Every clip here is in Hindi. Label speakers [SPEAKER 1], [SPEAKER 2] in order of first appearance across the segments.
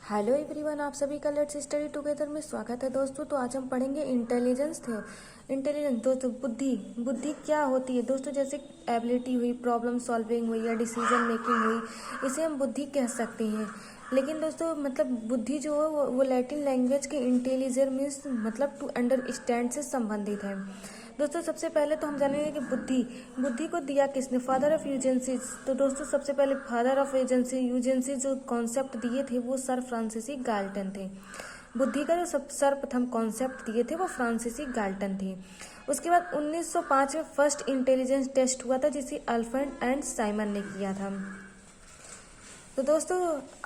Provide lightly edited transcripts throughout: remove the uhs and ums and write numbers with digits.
[SPEAKER 1] हेलो एवरीवन, आप सभी का लेट्स स्टडी टुगेदर में स्वागत है दोस्तों। तो आज हम पढ़ेंगे इंटेलिजेंस दोस्तों बुद्धि क्या होती है दोस्तों। जैसे एबिलिटी हुई, प्रॉब्लम सॉल्विंग हुई या डिसीजन मेकिंग हुई, इसे हम बुद्धि कह सकते हैं। लेकिन दोस्तों मतलब बुद्धि जो है वो लैटिन लैंग्वेज के इंटेलिजेंस मीन्स मतलब टू अंडरस्टैंड से संबंधित है। दोस्तों सबसे पहले तो हम जानेंगे कि बुद्धि को दिया किसने, फादर ऑफ यूजेंसीज। तो दोस्तों सबसे पहले फादर ऑफ यूजेंसी जो कॉन्सेप्ट दिए थे वो सर फ्रांसिस गाल्टन थे। बुद्धि का जो सर्वप्रथम कॉन्सेप्ट दिए थे वो फ्रांसिस गाल्टन थे। उसके बाद 1905 में फर्स्ट इंटेलिजेंस टेस्ट हुआ था जिसे अल्फ्रेड एंड साइमन ने किया था। तो दोस्तों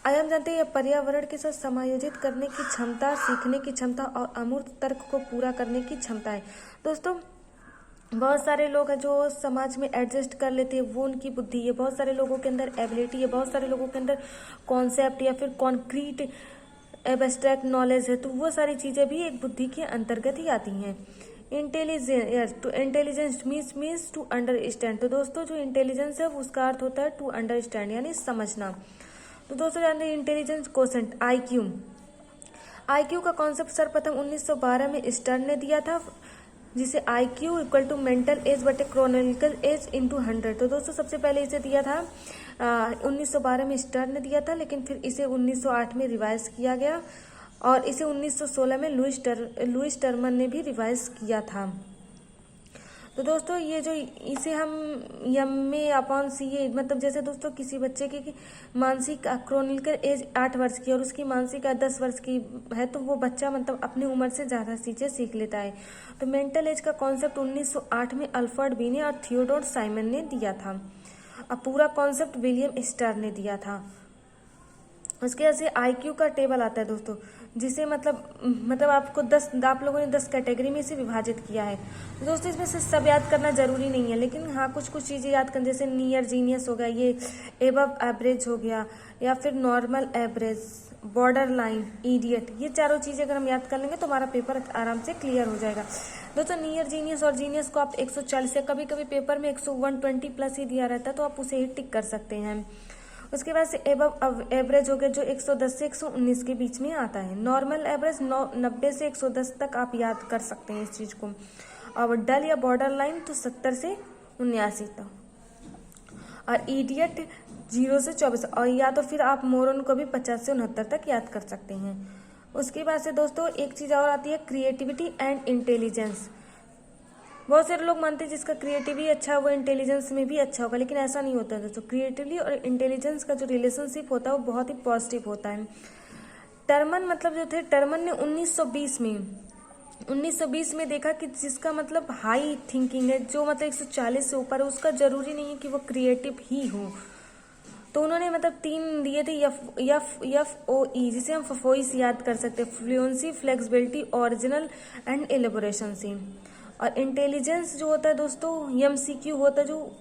[SPEAKER 1] आज हम जानते हैं पर्यावरण के साथ समायोजित करने की क्षमता, सीखने की क्षमता और अमूर्त तर्क को पूरा करने की क्षमता है। दोस्तों बहुत सारे लोग हैं जो समाज में एडजस्ट कर लेते हैं, वो उनकी बुद्धि है। बहुत सारे लोगों के अंदर एबिलिटी है, बहुत सारे लोगों के अंदर कॉन्सेप्ट या फिर कॉन्क्रीट एब्स्ट्रैक्ट नॉलेज है। तो वो सारी चीज़ें भी एक बुद्धि के अंतर्गत ही आती हैं। Intelligence means to understand. तो दोस्तों जो इंटेलिजेंस है उसका अर्थ होता है टू अंडरस्टैंड यानी समझना। तो दोस्तों जानते हैं इंटेलिजेंस कोशेंट आईक्यू का कॉन्सेप्ट सर्वप्रथम 1912 में स्टर्न ने दिया था, जिसे IQ equal to mental age बटे क्रोनोलॉजिकल एज इंटू 100। तो दोस्तों सबसे पहले इसे दिया था 1912 में स्टर्न ने दिया था, लेकिन फिर इसे 1908 में रिवाइज किया गया और इसे 1916 में लुइस टर्मन ने भी रिवाइज किया था। तो दोस्तों ये जो इसे हम यम्मे अपॉन सी ए मतलब जैसे दोस्तों किसी बच्चे की मानसिक क्रोनिकल एज 8 वर्ष की और उसकी मानसिक 10 वर्ष की है, तो वो बच्चा मतलब अपनी उम्र से ज़्यादा चीज़ें सीख लेता है। तो मेंटल एज का कॉन्सेप्ट 1908 में अल्फ्रेड बी ने और थियोडोर साइमन ने दिया था। अब पूरा कॉन्सेप्ट विलियम स्टर ने दिया था। उसके ऐसे IQ का टेबल आता है दोस्तों, जिसे मतलब आपको आप लोगों ने 10 कैटेगरी में इसे विभाजित किया है। तो दोस्तों इसमें से सब याद करना जरूरी नहीं है, लेकिन हाँ कुछ चीज़ें याद करना, जैसे नियर जीनियस हो गया, ये एबव एवरेज हो गया, या फिर normal average, border line, idiot. ये चारों चीज़ें अगर हम याद कर लेंगे तो हमारा पेपर आराम से क्लियर हो जाएगा। दोस्तों नियर जीनियस और जीनियस को आप 140 या कभी कभी पेपर में 120 प्लस ही दिया रहता है, तो आप उसे ही टिक कर सकते हैं। उसके बाद से एबव एवरेज हो गया जो 110 से 119 के बीच में आता है। नॉर्मल एवरेज 90 से 110 तक आप याद कर सकते हैं इस चीज़ को। और डल या बॉर्डर लाइन तो 70 से 79 तक। और इडियट 0 से 24, और या तो फिर आप मोरन को भी 50 से 69 तक याद कर सकते हैं। उसके बाद से दोस्तों एक चीज़ और आती है क्रिएटिविटी एंड इंटेलिजेंस। बहुत सारे लोग मानते हैं जिसका क्रिएटिविटी अच्छा है वो इंटेलिजेंस में भी अच्छा होगा, लेकिन ऐसा नहीं होता है दोस्तों। क्रिएटिविटी और इंटेलिजेंस का जो रिलेशनशिप होता है वो बहुत ही पॉजिटिव होता है। टर्मन ने 1920 में देखा कि जिसका मतलब हाई थिंकिंग है, जो मतलब 140 से ऊपर है, उसका जरूरी नहीं है कि वो क्रिएटिव ही हो। तो उन्होंने मतलब 3 दिए थे, FOE, जिसे हम फफोई से याद कर सकते हैं, फ्लुएंसी, फ्लेक्सिबिलिटी, ओरिजिनल एंड एलिबोरेशन। और इंटेलिजेंस जो होता है दोस्तों MCQ होता है, जो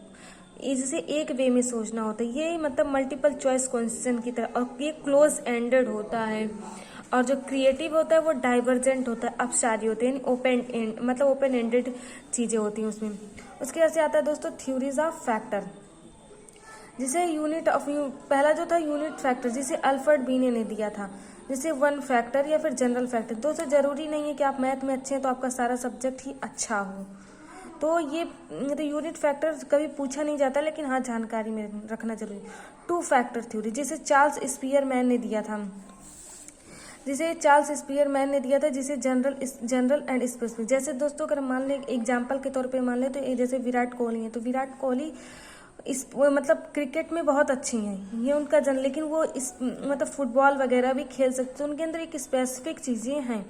[SPEAKER 1] जिसे एक वे में सोचना होता है, ये मतलब मल्टीपल चॉइस क्वेश्चन की तरह, और ये क्लोज एंडेड होता है। और जो क्रिएटिव होता है वो डाइवर्जेंट होता है, अपसारी होते हैं, ओपन एंडेड चीज़ें होती हैं उसमें। उसके बाद से आता है दोस्तों थ्योरीज ऑफ फैक्टर, जिसे पहला जो था यूनिट फैक्टर, जिसे अल्फ्रेड बी ने दिया था, जैसे 1 फैक्टर या फिर जनरल फैक्टर। दोस्तों जरूरी नहीं है कि आप मैथ में अच्छे हैं तो आपका सारा सब्जेक्ट ही अच्छा हो। तो ये तो यूनिट फैक्टर कभी पूछा नहीं जाता, लेकिन हाँ जानकारी में रखना जरूरी। 2 फैक्टर थ्योरी, जिसे चार्ल्स स्पीयरमैन ने दिया था, जिसे जनरल एंड स्पेसिफिक। जैसे दोस्तों अगर मान लें एग्जाम्पल के तौर पे मान लें तो जैसे विराट कोहली है, तो विराट कोहली मतलब क्रिकेट में बहुत अच्छी हैं, ये उनका लेकिन वो मतलब फुटबॉल वगैरह भी खेल सकते हैं, उनके अंदर एक स्पेसिफिक चीज़ें हैं।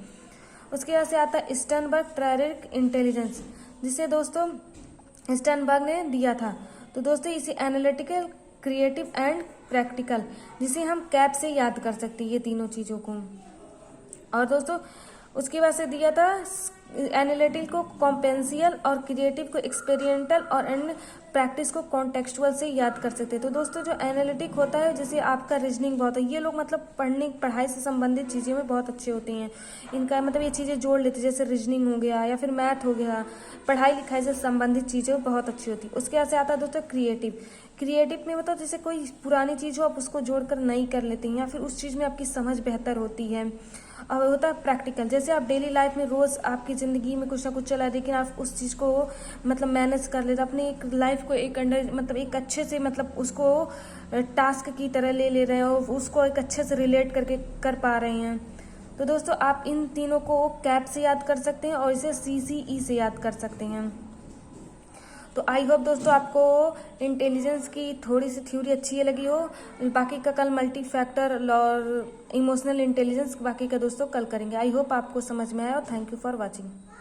[SPEAKER 1] उसके बाद से आता है स्टर्नबर्ग ट्रायरिक इंटेलिजेंस, जिसे दोस्तों स्टर्नबर्ग ने दिया था। तो दोस्तों इसे एनालिटिकल, क्रिएटिव एंड प्रैक्टिकल, जिसे हम कैप से याद कर सकते हैं ये तीनों चीज़ों को। और दोस्तों उसके बाद से दिया था एनालिटिकल को कॉम्पेंशियल और क्रिएटिव को एक्सपेरिमेंटल और एंड प्रैक्टिस को कॉन्टेक्चुअल से याद कर सकते हैं। तो दोस्तों जो एनालिटिक होता है, जैसे आपका रीजनिंग बहुत है, ये लोग मतलब पढ़ाई से संबंधित चीज़ें में बहुत अच्छे होते हैं, इनका मतलब ये चीज़ें जोड़ लेते हैं, जैसे रीजनिंग हो गया या फिर मैथ हो गया, पढ़ाई लिखाई से संबंधित चीज़ें बहुत अच्छी होती है। उसके बाद से आता है दोस्तों क्रिएटिव में बताओ जैसे कोई पुरानी चीज़ हो आप उसको जोड़कर नई कर लेते हैं या फिर उस चीज़ में आपकी समझ बेहतर होती है। और होता है प्रैक्टिकल, जैसे आप डेली लाइफ में रोज़ आपकी ज़िंदगी में कुछ ना कुछ चला है लेकिन आप उस चीज़ को मतलब मैनेज कर लेते, अपनी एक लाइफ को एक अंडर मतलब एक अच्छे से मतलब उसको टास्क की तरह ले रहे हो, उसको एक अच्छे से रिलेट करके कर पा रहे हैं। तो दोस्तों आप इन तीनों को कैप से याद कर सकते हैं और इसे CCE से याद कर सकते हैं। तो आई होप दोस्तों आपको इंटेलिजेंस की थोड़ी सी थ्योरी अच्छी लगी हो। बाकी का कल मल्टी फैक्टर और इमोशनल इंटेलिजेंस बाकी का दोस्तों कल करेंगे। आई होप आपको समझ में आया और थैंक यू फॉर वॉचिंग।